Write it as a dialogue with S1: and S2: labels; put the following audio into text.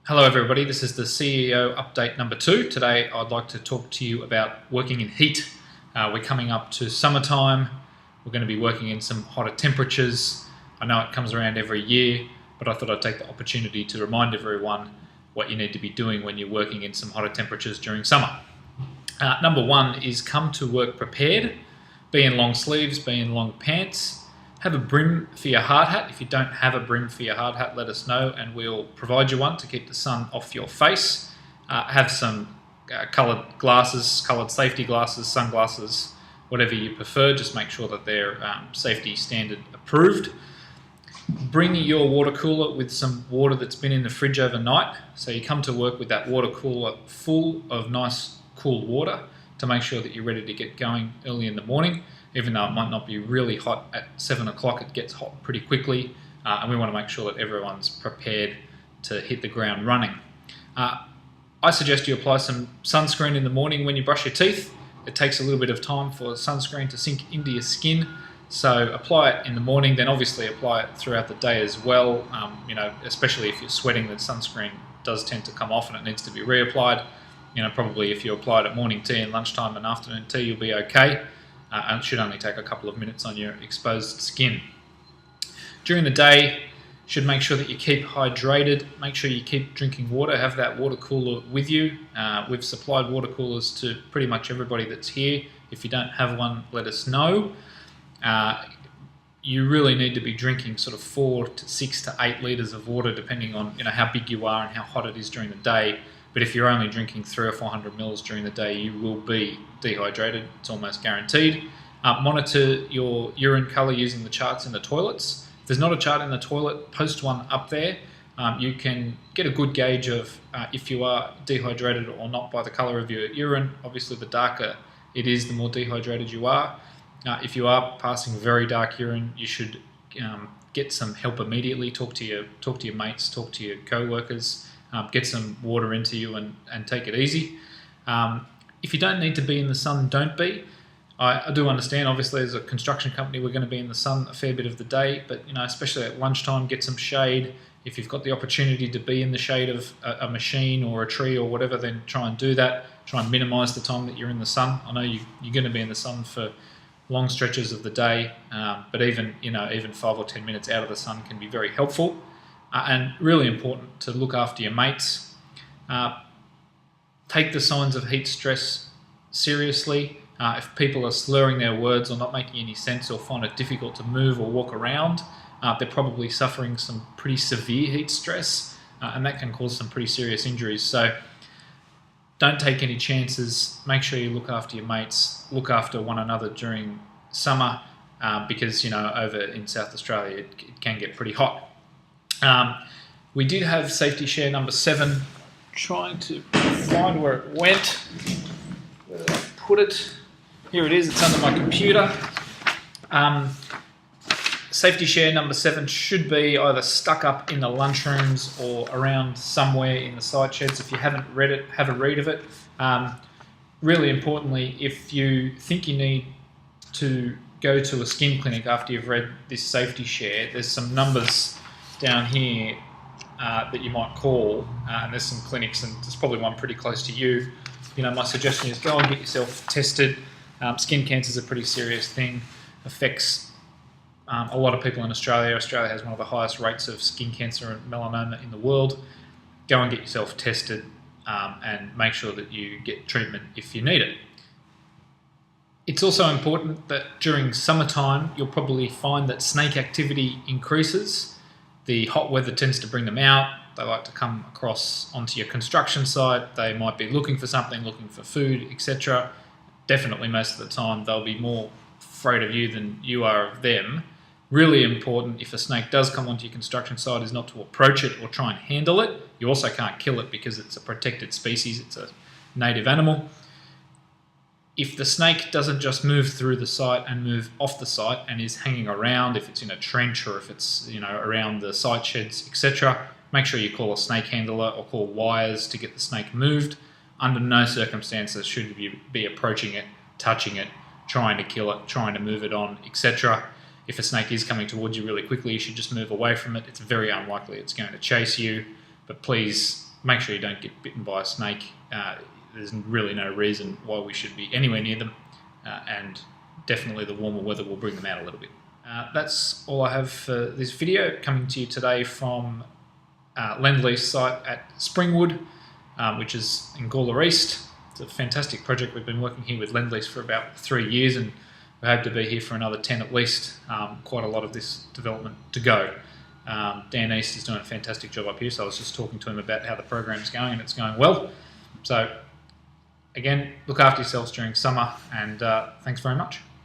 S1: Hello everybody, this is the CEO update number 2. Today I'd like to talk to you about working in heat. We're coming up to summertime. We're going to be working in some hotter temperatures. I know it comes around every year, but I thought I'd take the opportunity to remind everyone what you need to be doing when you're working in some hotter temperatures during summer. Number 1 is come to work prepared. Be in long sleeves, be in long pants. Have a brim for your hard hat. If you don't have a brim for your hard hat, let us know and we'll provide you one to keep the sun off your face. Have some coloured glasses, coloured safety glasses, sunglasses, whatever you prefer. Just make sure that they're safety standard approved. Bring your water cooler with some water that's been in the fridge overnight. So you come to work with that water cooler full of nice cool water to make sure that you're ready to get going early in the morning. Even though it might not be really hot at 7 o'clock, it gets hot pretty quickly, and we want to make sure that everyone's prepared to hit the ground running. I suggest you apply some sunscreen in the morning when you brush your teeth. It takes a little bit of time for sunscreen to sink into your skin, so apply it in the morning, then obviously apply it throughout the day as well. Especially if you're sweating, the sunscreen does tend to come off and it needs to be reapplied. Probably if you apply it at morning tea and lunchtime and afternoon tea, you'll be okay. And it should only take a couple of minutes on your exposed skin. During the day, should make sure that you keep hydrated. Make sure you keep drinking water. Have that water cooler with you. We've supplied water coolers to pretty much everybody that's here. If you don't have one, let us know. You really need to be drinking sort of 4 to 6 to 8 litres of water, depending on how big you are and how hot it is during the day. But if you're only drinking 300 or 400 mils during the day, you will be dehydrated. It's almost guaranteed. Monitor your urine colour using the charts in the toilets. If there's not a chart in the toilet, post one up there. You can get a good gauge of if you are dehydrated or not by the colour of your urine. Obviously, the darker it is, the more dehydrated you are. If you are passing very dark urine, you should get some help immediately. Talk to your mates, talk to your co-workers. Get some water into you and take it easy. If you don't need to be in the sun, don't be. I do understand, obviously, as a construction company, we're going to be in the sun a fair bit of the day, but especially at lunchtime, get some shade. If you've got the opportunity to be in the shade of a machine or a tree or whatever, then try and do that. Try and minimise the time that you're in the sun. I know you're going to be in the sun for long stretches of the day, but even 5 or 10 minutes out of the sun can be very helpful. And really important to look after your mates. Take the signs of heat stress seriously. If people are slurring their words or not making any sense or find it difficult to move or walk around, they're probably suffering some pretty severe heat stress, and that can cause some pretty serious injuries. So don't take any chances. Make sure you look after your mates, look after one another during summer, because over in South Australia it can get pretty hot. We did have safety share number 7. Trying to find where it went. Where did I put it? Here it is. It's under my computer. Safety share number 7 should be either stuck up in the lunchrooms or around somewhere in the site sheds. If you haven't read it, have a read of it. Really importantly, if you think you need to go to a skin clinic after you've read this safety share, there's some numbers down here that you might call, and there's some clinics, and there's probably one pretty close to you. My suggestion is go and get yourself tested. Skin cancer is a pretty serious thing, affects a lot of people in Australia. Australia has one of the highest rates of skin cancer and melanoma in the world. Go and get yourself tested and make sure that you get treatment if you need it. It's also important that during summertime, you'll probably find that snake activity increases. The hot weather tends to bring them out. They like to come across onto your construction site. They might be looking for something, looking for food, etc. Definitely most of the time they'll be more afraid of you than you are of them. Really important, if a snake does come onto your construction site, is not to approach it or try and handle it. You also can't kill it because it's a protected species. It's a native animal. If the snake doesn't just move through the site and move off the site and is hanging around, if it's in a trench or if it's around the site sheds, etc., make sure you call a snake handler or call wires to get the snake moved. Under no circumstances should you be approaching it, touching it, trying to kill it, trying to move it on, etc. If a snake is coming towards you really quickly, you should just move away from it. It's very unlikely it's going to chase you, but please make sure you don't get bitten by a snake. There's really no reason why we should be anywhere near them, and definitely the warmer weather will bring them out a little bit. That's all I have for this video, coming to you today from Lendlease site at Springwood, which is in Gawler East. It's a fantastic project. We've been working here with Lendlease for about 3 years, and we hope to be here for another 10 at least. Quite a lot of this development to go. Dan East is doing a fantastic job up here, so I was just talking to him about how the program's going, and it's going well. So again, look after yourselves during summer, and thanks very much.